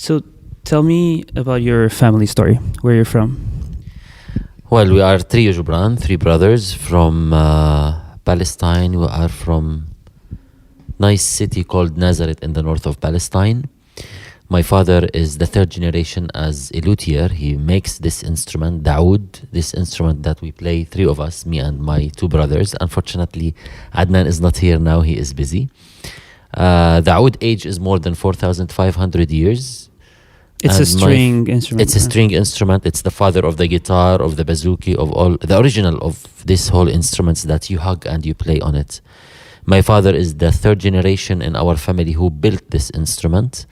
So tell me about your family story, where you're from. Well, we are Trio Joubran, three brothers from Palestine. We are from nice city called Nazareth in the north of Palestine. My father is the third generation as a luthier. He makes this instrument, the oud, this instrument that we play, three of us, me and my two brothers. Unfortunately, Adnan is not here now, he is busy. The oud age is more than 4,500 years. It's a string instrument. It's a string instrument. It's the father of the guitar, of the bouzouki, of all, the original of this whole instruments that you hug and you play on it. My father is the third generation in our family who built this instrument.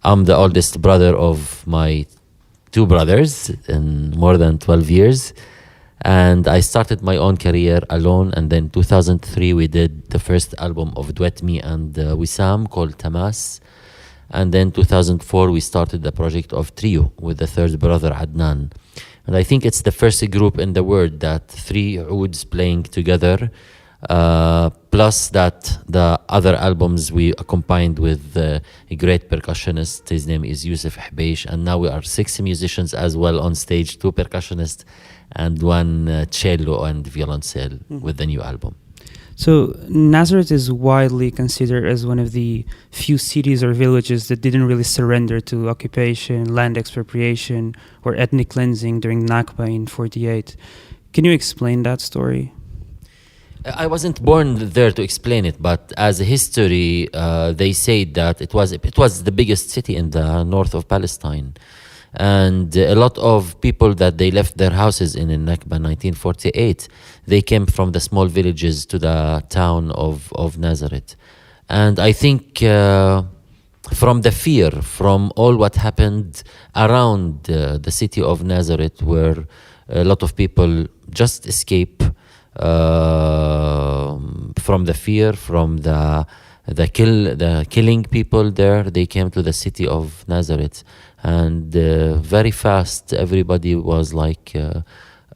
I'm the oldest brother of my two brothers in more than 12 years. And I started my own career alone. And then 2003, we did the first album of duet, me and Wissam, called Tamas. And then 2004, we started the project of Trio with the third brother, Adnan. And I think it's the first group in the world that three ouds playing together, plus that the other albums we combined with a great percussionist. His name is Youssef Hbeish. And now we are 6 musicians as well on stage, 2 percussionists and 1 cello and violoncelle with the new album. So Nazareth is widely considered as one of the few cities or villages that didn't really surrender to occupation, land expropriation, or ethnic cleansing during Nakba in 1948. Can you explain that story? I wasn't born there to explain it, but as a history, they say that it was the biggest city in the north of Palestine. And a lot of people that they left their houses in Nakba 1948, they came from the small villages to the town of Nazareth. And I think from the fear, from all what happened around the city of Nazareth, where a lot of people just escape from the fear, from the killing people there, they came to the city of Nazareth. And very fast, everybody was like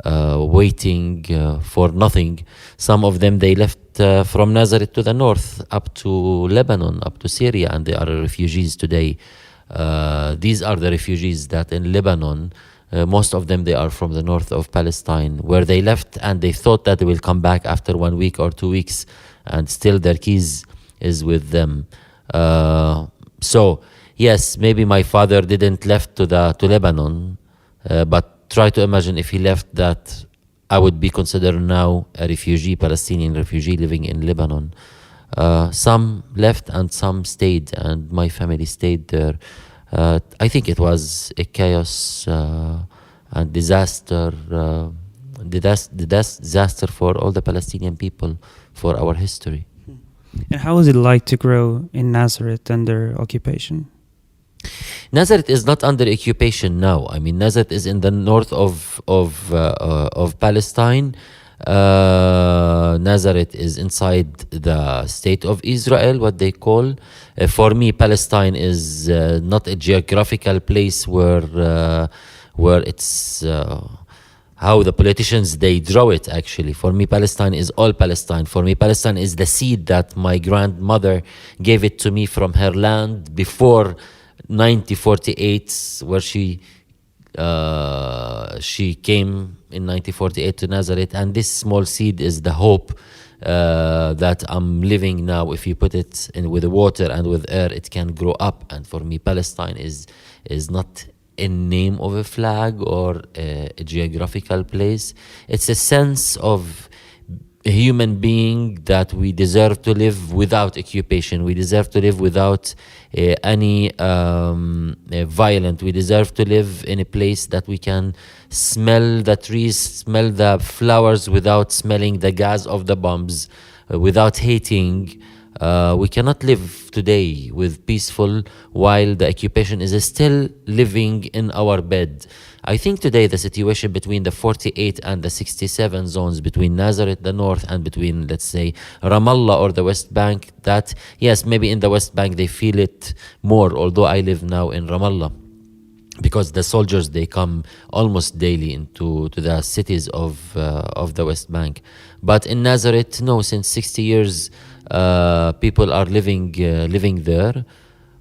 waiting for nothing. Some of them, they left from Nazareth to the north, up to Lebanon, up to Syria, and they are refugees today. These are the refugees that in Lebanon, most of them, they are from the north of Palestine, where they left and they thought that they will come back after 1 week or 2 weeks, and still their keys is with them. So yes, maybe my father didn't left to Lebanon, but try to imagine if he left that, I would be considered now a refugee, Palestinian refugee living in Lebanon. Some left and some stayed, and my family stayed there. I think it was a chaos and disaster for all the Palestinian people, for our history. And how was it like to grow in Nazareth under occupation? Nazareth is not under occupation now. I mean, Nazareth is in the north of Palestine. Nazareth is inside the state of Israel, what they call. For me, Palestine is not a geographical place where it's how the politicians, they draw it, actually. For me, Palestine is all Palestine. For me, Palestine is the seed that my grandmother gave it to me from her land before 1948, where she came in 1948 to Nazareth. And this small seed is the hope that I'm living now. If you put it in with the water and with air, it can grow up. And for me, Palestine is not a name of a flag or a geographical place. It's a sense of a human being that we deserve to live without occupation. We deserve to live without any violence. We deserve to live in a place that we can smell the trees, smell the flowers without smelling the gas of the bombs, without hating. We cannot live today with peaceful while the occupation is still living in our bed. I think today the situation between the 48 and the 67 zones, between Nazareth, the north, and between, let's say, Ramallah or the West Bank, that, yes, maybe in the West Bank they feel it more, although I live now in Ramallah, because the soldiers, they come almost daily into the cities of the West Bank. But in Nazareth, no, since 60 years, people are living there.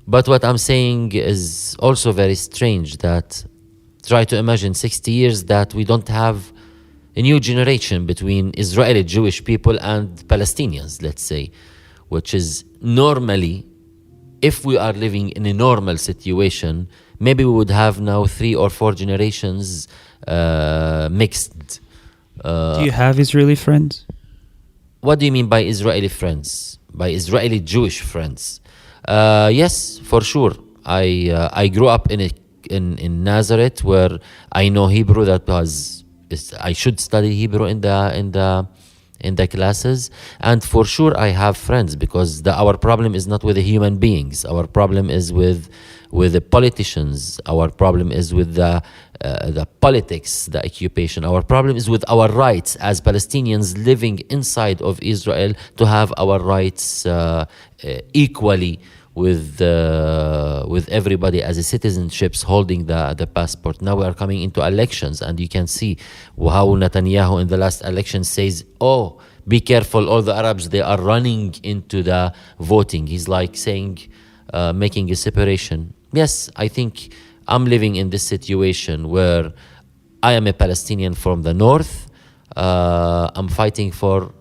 But what I'm saying is also very strange, that try to imagine 60 years that we don't have a new generation between Israeli Jewish people and Palestinians, let's say, which is normally, if we are living in a normal situation, maybe we would have now 3 or 4 generations mixed. Do you have Israeli friends? What do you mean by Israeli friends? By Israeli Jewish friends? Yes, for sure. I grew up in Nazareth, where I know Hebrew. I should study Hebrew in the classes, and for sure I have friends, because our problem is not with the human beings. Our problem is with the politicians. Our problem is with the politics, the occupation. Our problem is with our rights as Palestinians living inside of Israel, to have our rights equally with everybody as a citizenships, holding the passport. Now we are coming into elections, and you can see how Netanyahu in the last election says, oh, be careful, all the Arabs, they are running into the voting. He's like saying, making a separation. Yes, I think I'm living in this situation where I am a Palestinian from the north. I'm fighting for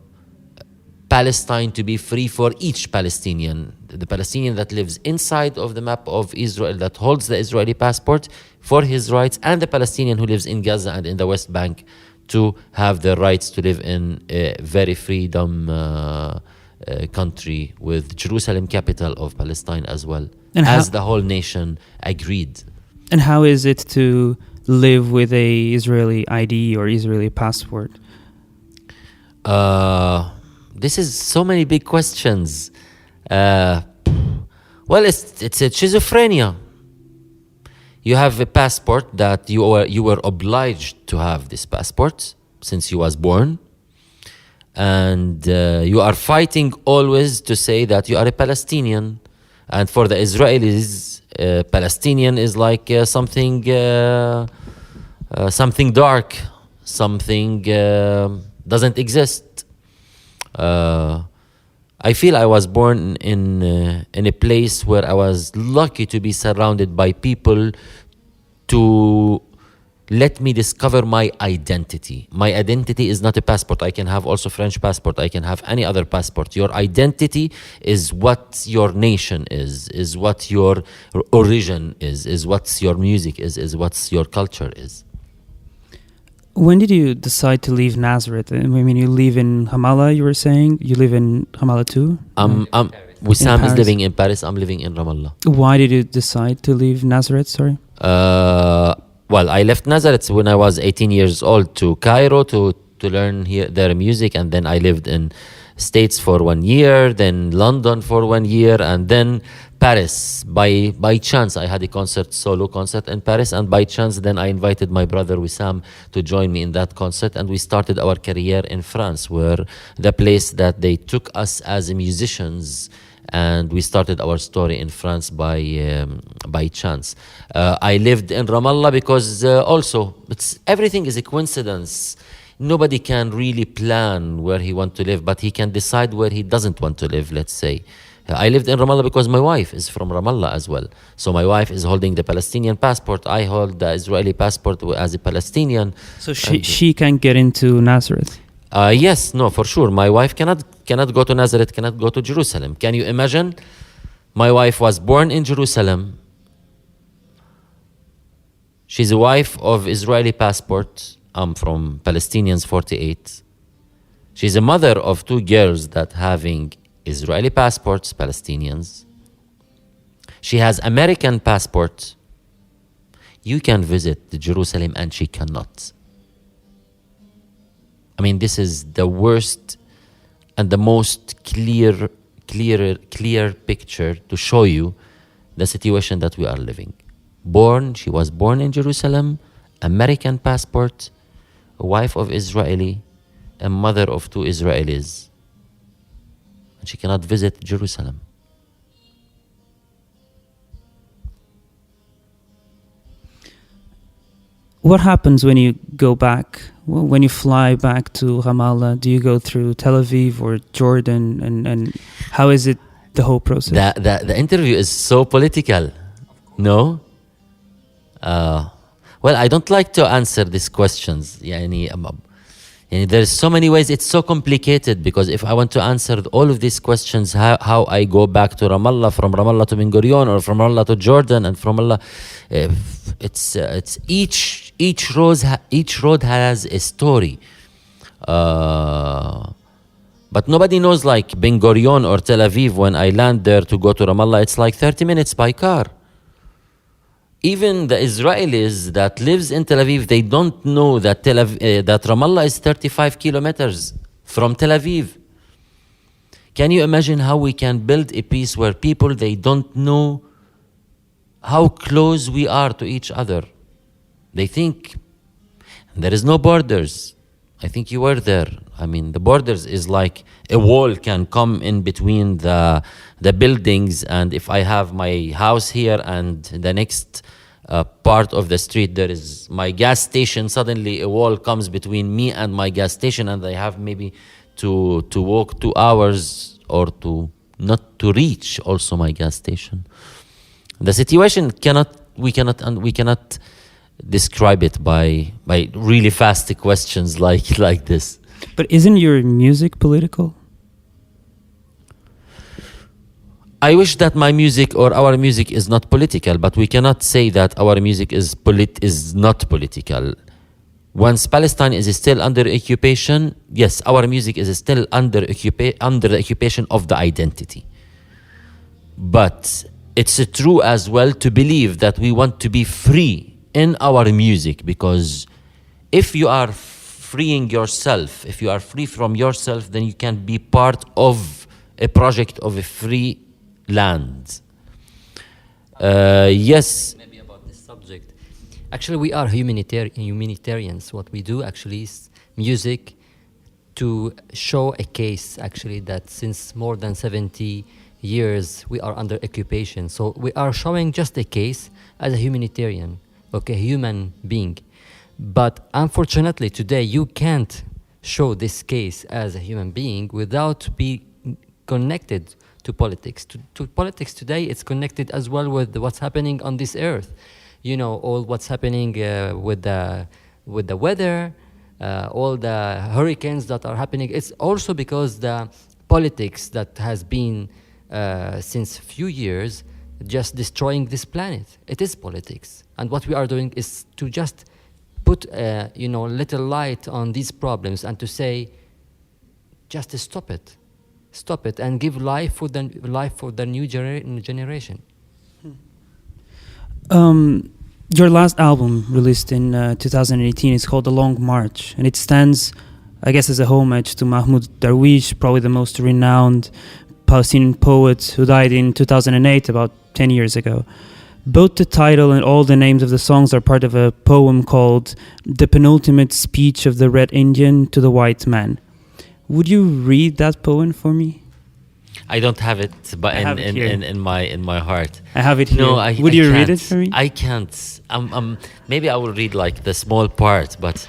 Palestine to be free for each Palestinian. The Palestinian that lives inside of the map of Israel, that holds the Israeli passport, for his rights, and the Palestinian who lives in Gaza and in the West Bank to have the rights to live in a very freedom country with Jerusalem, capital of Palestine as well, and as the whole nation agreed. And how is it to live with a Israeli ID or Israeli passport? This is so many big questions. Well, it's a schizophrenia. You have a passport that you were obliged to have this passport since you was born, and you are fighting always to say that you are a Palestinian. And for the Israelis, Palestinian is like something dark, something doesn't exist. I feel I was born in a place where I was lucky to be surrounded by people to let me discover my identity. My identity is not a passport. I can have also French passport. I can have any other passport. Your identity is what your nation is what your origin is what your music is what your culture is. When did you decide to leave Nazareth? I mean, you live in Ramallah, you were saying? You live in Ramallah too? Wissam is living in Paris. I'm living in Ramallah. Why did you decide to leave Nazareth? Sorry. Well, I left Nazareth when I was 18 years old to Cairo to learn their music, and then I lived in States for 1 year, then London for 1 year, and then Paris. By chance, I had a solo concert in Paris, and by chance, then I invited my brother Wissam to join me in that concert, and we started our career in France, where the place that they took us as musicians, and we started our story in France by chance. I lived in Ramallah because also everything is a coincidence. Nobody can really plan where he wants to live, but he can decide where he doesn't want to live, let's say. I lived in Ramallah because my wife is from Ramallah as well. So my wife is holding the Palestinian passport. I hold the Israeli passport as a Palestinian. So she can get into Nazareth? Yes, no, for sure. My wife cannot go to Nazareth, cannot go to Jerusalem. Can you imagine? My wife was born in Jerusalem. She's a wife of Israeli passport. I'm from Palestinians 48. She's a mother of 2 girls that having Israeli passports, Palestinians. She has American passport. You can visit Jerusalem and she cannot. I mean, this is the worst and the most clear picture to show you the situation that we are living. She was born in Jerusalem, American passport, a wife of Israeli, a mother of 2 Israelis. And she cannot visit Jerusalem. What happens when you go back? When you fly back to Ramallah, do you go through Tel Aviv or Jordan? And how is it the whole process? The interview is so political. No? Well, I don't like to answer these questions. Yani there's so many ways. It's so complicated because if I want to answer all of these questions, how I go back to Ramallah, from Ramallah to Ben Gurion, or from Ramallah to Jordan, and from Allah, it's each road has a story. But nobody knows like Ben Gurion or Tel Aviv. When I land there to go to Ramallah, it's like 30 minutes by car. Even the Israelis that lives in Tel Aviv, they don't know that that Ramallah is 35 kilometers from Tel Aviv. Can you imagine how we can build a peace where people, they don't know how close we are to each other? They think there is no borders. I think you were there. I mean, the borders is like a wall can come in between the buildings, and if I have my house here and the next part of the street there is my gas station, suddenly a wall comes between me and my gas station, and I have maybe to walk 2 hours or to not to reach also my gas station. The situation we cannot describe it by really fast questions like this. But isn't your music political? I wish that my music or our music is not political, but we cannot say that our music is not political. Once Palestine is still under occupation, yes, our music is still under the occupation of the identity. But it's true as well to believe that we want to be free in our music, because if you are freeing yourself, if you are free from yourself, then you can be part of a project of a free land. Yes. Maybe about this subject. Actually, we are humanitarians. What we do actually is music to show a case, actually, that since more than 70 years we are under occupation. So we are showing just a case as a humanitarian, okay, human being. But unfortunately today you can't show this case as a human being without being connected to politics. To politics today, it's connected as well with what's happening on this earth. You know, all what's happening with the weather, all the hurricanes that are happening. It's also because the politics that has been since few years just destroying this planet. It is politics, and what we are doing is to just put little light on these problems and to say, just stop it, and give life for the new generation. Your last album, released in 2018, is called The Long March, and it stands, I guess, as a homage to Mahmoud Darwish, probably the most renowned Palestinian poet who died in 2008, about 10 years ago. Both the title and all the names of the songs are part of a poem called The Penultimate Speech of the Red Indian to the White Man. Would you read that poem for me? I don't have it, but in my heart. I have it here. No, Would you read it for me? I can't. Maybe I will read like the small part, but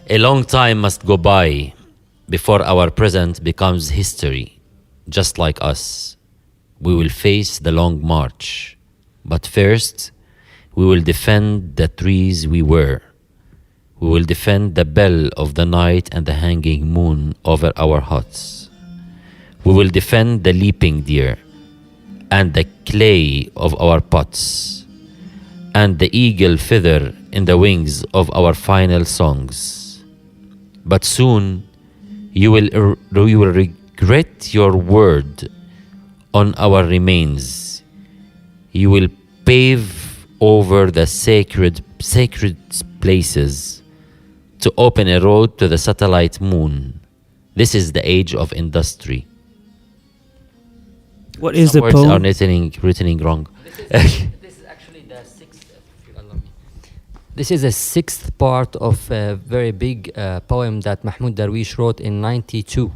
a long time must go by before our present becomes history. Just like us, we will face the long march. But first, we will defend the trees we were. We will defend the bell of the night and the hanging moon over our huts. We will defend the leaping deer and the clay of our pots and the eagle feather in the wings of our final songs. But soon, you will regret your word on our remains. You will pave over the sacred places to open a road to the satellite moon. This is the age of industry. What is Some the words poem? are written wrong. This is actually the sixth. If you allow me. This is the sixth part of a very big poem that Mahmoud Darwish wrote in '92,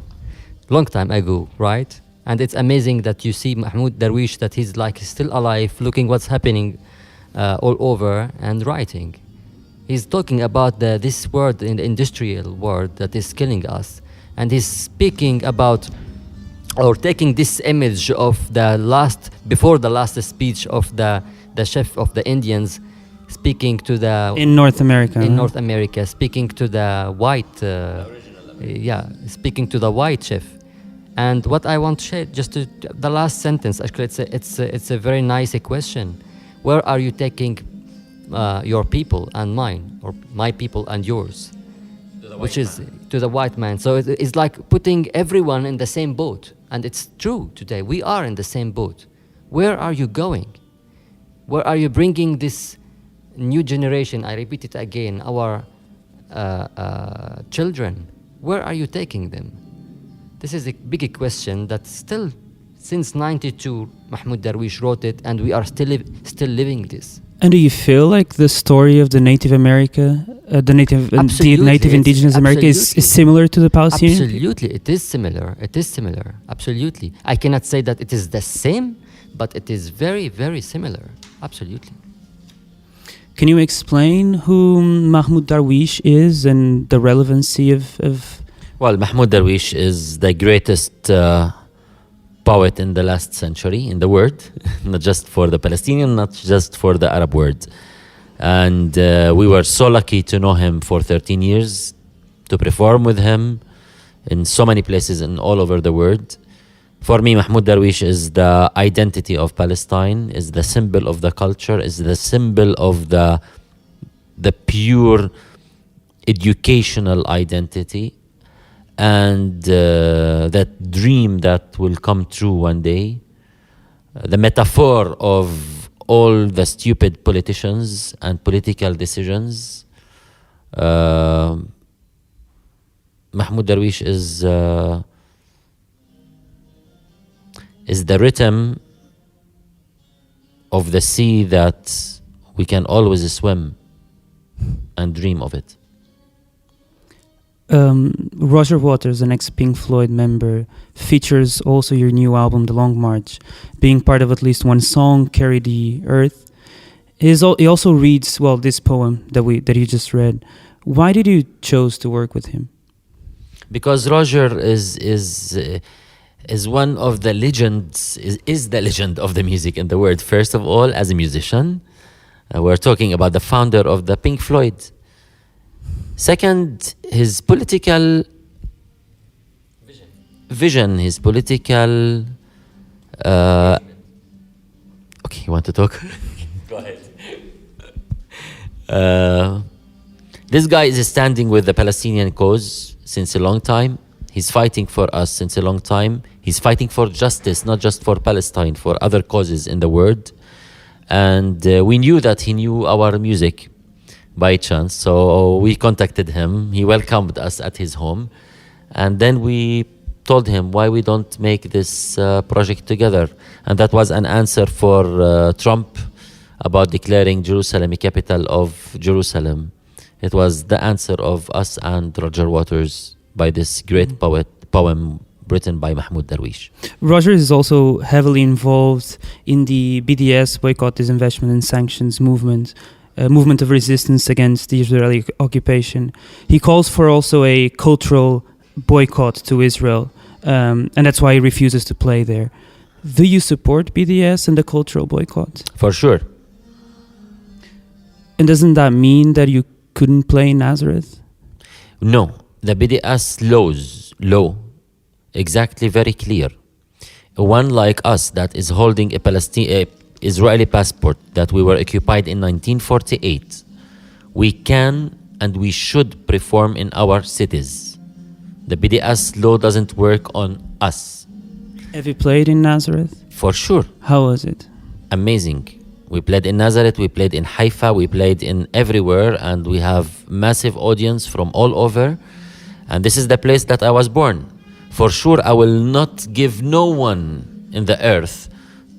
long time ago, right? And it's amazing that you see Mahmoud Darwish, that he's like still alive, looking what's happening all over and writing. He's talking about this word in the industrial world that is killing us. And he's speaking about or taking this image of the last, before the last speech of the chef of the Indians, speaking to the In North America. in North America, speaking to the white, speaking to the white chef. And what I want to share, just to, the last sentence, actually, it's a very nice question. Where are you taking your people and mine, or my people and yours? Which is to the white man. So it's like putting everyone in the same boat. And it's true today. We are in the same boat. Where are you going? Where are you bringing this new generation? I repeat it again, our children. Where are you taking them? This is a big question that still, since 92, Mahmoud Darwish wrote it, and we are still living this. And do you feel like the story of the Native America, the native indigenous America is similar to the Palestinian? Absolutely, it is similar. It is similar. Absolutely. I cannot say that it is the same, but it is very, very similar. Absolutely. Can you explain who Mahmoud Darwish is and the relevancy of Well, Mahmoud Darwish is the greatest poet in the last century in the world, not just for the Palestinian, not just for the Arab world. And we were so lucky to know him for 13 years, to perform with him in so many places and all over the world. For me, Mahmoud Darwish is the identity of Palestine, is the symbol of the culture, is the symbol of the pure educational identity, and that dream that will come true one day. The metaphor of all the stupid politicians and political decisions. Mahmoud Darwish is the rhythm of the sea that we can always swim and dream of it. Roger Waters, an ex-Pink Floyd member, features also your new album, The Long March, being part of at least one song, Carry the Earth. He also reads, well, this poem that you just read. Why did you choose to work with him? Because Roger is one of the legends, is the legend of the music in the world. First of all, as a musician, we're talking about the founder of the Pink Floyd. Second, his political vision, his political... okay, you want to talk? Go ahead. This guy is standing with the Palestinian cause since a long time. He's fighting for us since a long time. He's fighting for justice, not just for Palestine, for other causes in the world. And we knew that he knew our music by chance, so we contacted him. He welcomed us at his home, and then we told him why we don't make this project together. And that was an answer for Trump about declaring Jerusalem a capital of Jerusalem. It was the answer of us and Roger Waters by this great poem written by Mahmoud Darwish. Roger is also heavily involved in the BDS, Boycott, Disinvestment and Sanctions movement of resistance against the Israeli occupation. He calls for also a cultural boycott to Israel, and that's why he refuses to play there. Do you support BDS and the cultural boycott? For sure. And doesn't that mean that you couldn't play in Nazareth? No, the BDS law, exactly very clear. One like us that is holding a Israeli passport that we were occupied in 1948, we can and we should perform in our cities. The BDS law doesn't work on us. Have you played in Nazareth? For sure. How was it? Amazing. We played in Nazareth, we played in Haifa, we played in everywhere, and we have massive audience from all over. And this is the place that I was born. For sure, I will not give no one in the earth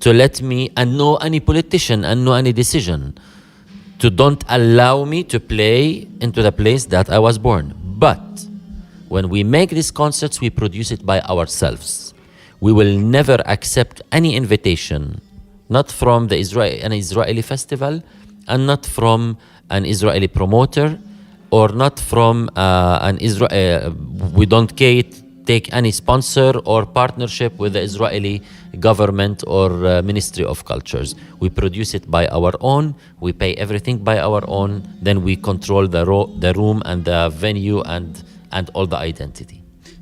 to let me, and no any politician and no any decision, to don't allow me to play into the place that I was born. But when we make these concerts, we produce it by ourselves. We will never accept any invitation, not from an Israeli festival, and not from an Israeli promoter, or not from an Israel. We don't take any sponsor or partnership with the Israeli government or Ministry of Cultures. We produce it by our own, we pay everything by our own, then we control the room and the venue and all the identity.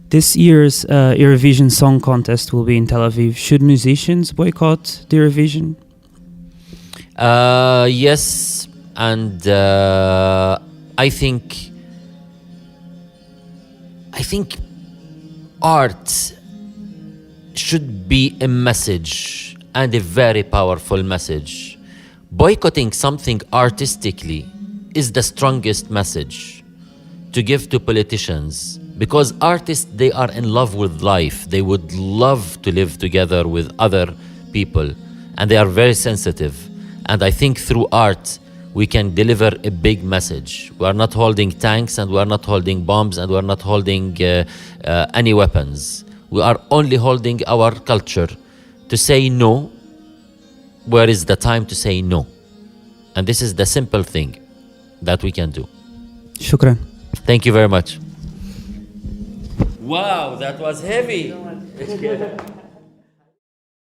This year's Eurovision Song Contest will be in Tel Aviv. Should musicians boycott the Eurovision? Yes, and I think art should be a message, and a very powerful message. Boycotting something artistically is the strongest message to give to politicians, because artists, they are in love with life. They would love to live together with other people, and they are very sensitive. And I think through art, we can deliver a big message. We are not holding tanks, and we are not holding bombs, and we are not holding any weapons. We are only holding our culture to say no where is the time to say no. And this is the simple thing that we can do. Shukran. Thank you very much. Wow, that was heavy.